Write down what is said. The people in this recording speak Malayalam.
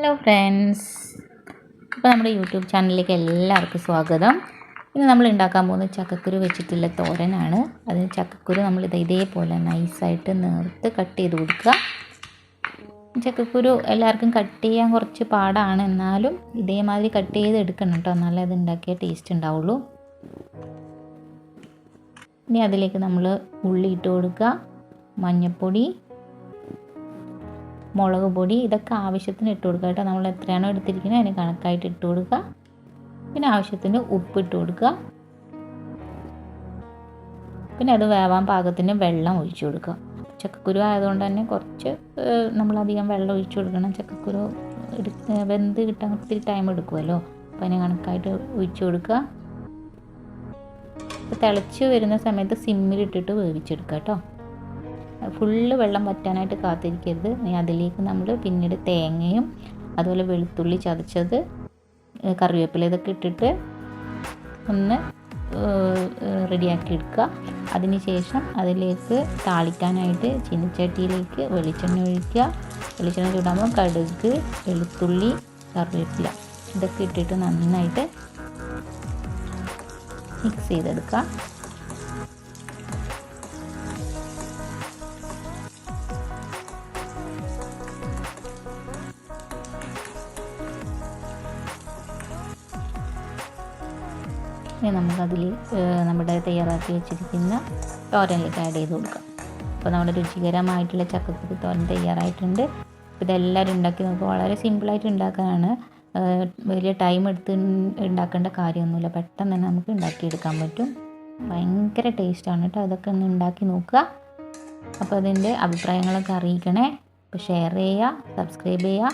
ഹലോ ഫ്രണ്ട്സ്, ഇപ്പോൾ നമ്മുടെ യൂട്യൂബ് ചാനലിലേക്ക് എല്ലാവർക്കും സ്വാഗതം. ഇന്ന് നമ്മൾ ഉണ്ടാക്കാൻ പോകുന്നത് ചക്കക്കുരു വെച്ചിട്ടുള്ള തോരനാണ്. അതിന് ചക്കക്കുരു നമ്മൾ ഇതേപോലെ നൈസായിട്ട് നേർത്ത് കട്ട് ചെയ്ത് കൊടുക്കുക. ചക്കക്കുരു എല്ലാവർക്കും കട്ട് ചെയ്യാൻ കുറച്ച് പാടാണ്, എന്നാലും ഇതേമാതിരി കട്ട് ചെയ്ത് എടുക്കണം കേട്ടോ, എന്നാലേ അത് ഉണ്ടാക്കിയ ടേസ്റ്റ് ഉണ്ടാവുള്ളൂ. ഇനി അതിലേക്ക് നമ്മൾ ഉള്ളി ഇട്ട് കൊടുക്കുക, മഞ്ഞൾപ്പൊടി, മുളക് പൊടി, ഇതൊക്കെ ആവശ്യത്തിന് ഇട്ട് കൊടുക്കുക കേട്ടോ. നമ്മൾ എത്രയാണോ എടുത്തിരിക്കുന്നത് അതിന് കണക്കായിട്ട് ഇട്ട് കൊടുക്കുക. പിന്നെ ആവശ്യത്തിന് ഉപ്പ് ഇട്ട് കൊടുക്കുക. പിന്നെ അത് വേവാൻ പാകത്തിന് വെള്ളം ഒഴിച്ചു കൊടുക്കുക. ചക്കക്കുരു ആയതുകൊണ്ട് തന്നെ കുറച്ച് നമ്മളധികം വെള്ളം ഒഴിച്ചു കൊടുക്കണം. ചക്കക്കുരു വെന്ത് കിട്ടാൻ ഒത്തിരി ടൈം എടുക്കുമല്ലോ, അപ്പോൾ അതിന് കണക്കായിട്ട് ഒഴിച്ചു കൊടുക്കുക. തിളച്ച് വരുന്ന സമയത്ത് സിമ്മിലിട്ടിട്ട് വേവിച്ചെടുക്കുക കേട്ടോ. ഫുള്ള് വെള്ളം വറ്റാനായിട്ട് കാത്തിരിക്കരുത്. അതിലേക്ക് നമ്മൾ പിന്നീട് തേങ്ങയും അതുപോലെ വെളുത്തുള്ളി ചതച്ചത്, കറിവേപ്പില ഇതൊക്കെ ഇട്ടിട്ട് ഒന്ന് റെഡിയാക്കി എടുക്കുക. അതിന് ശേഷം അതിലേക്ക് താളിക്കാനായിട്ട് ചീനച്ചട്ടിയിലേക്ക് വെളിച്ചെണ്ണ ഒഴിക്കുക. വെളിച്ചെണ്ണ ചൂടാകുമ്പോൾ കടുക്, വെളുത്തുള്ളി, കറിവേപ്പില ഇതൊക്കെ ഇട്ടിട്ട് നന്നായിട്ട് മിക്സ് ചെയ്തെടുക്കുക. ഇനി നമുക്കതിൽ നമ്മുടെ തയ്യാറാക്കി വെച്ചിരിക്കുന്ന തോരനിലേക്ക് ആഡ് ചെയ്ത് കൊടുക്കാം. അപ്പോൾ നമ്മുടെ രുചികരമായിട്ടുള്ള ചക്കക്കുരു തോരൻ തയ്യാറായിട്ടുണ്ട്. അപ്പോൾ ഇതെല്ലാവരും ഉണ്ടാക്കി നോക്കുക. വളരെ സിമ്പിളായിട്ട് ഉണ്ടാക്കാനാണ്, വലിയ ടൈം എടുത്ത് ഉണ്ടാക്കേണ്ട കാര്യമൊന്നുമില്ല. പെട്ടെന്ന് തന്നെ നമുക്ക് ഉണ്ടാക്കിയെടുക്കാൻ പറ്റും. ഭയങ്കര ടേസ്റ്റാണ് കേട്ടോ. അതൊക്കെ ഒന്ന് ഉണ്ടാക്കി നോക്കുക. അപ്പോൾ അതിൻ്റെ അഭിപ്രായങ്ങളൊക്കെ അറിയിക്കണേ. അപ്പോൾ ഷെയർ ചെയ്യുക, സബ്സ്ക്രൈബ് ചെയ്യുക.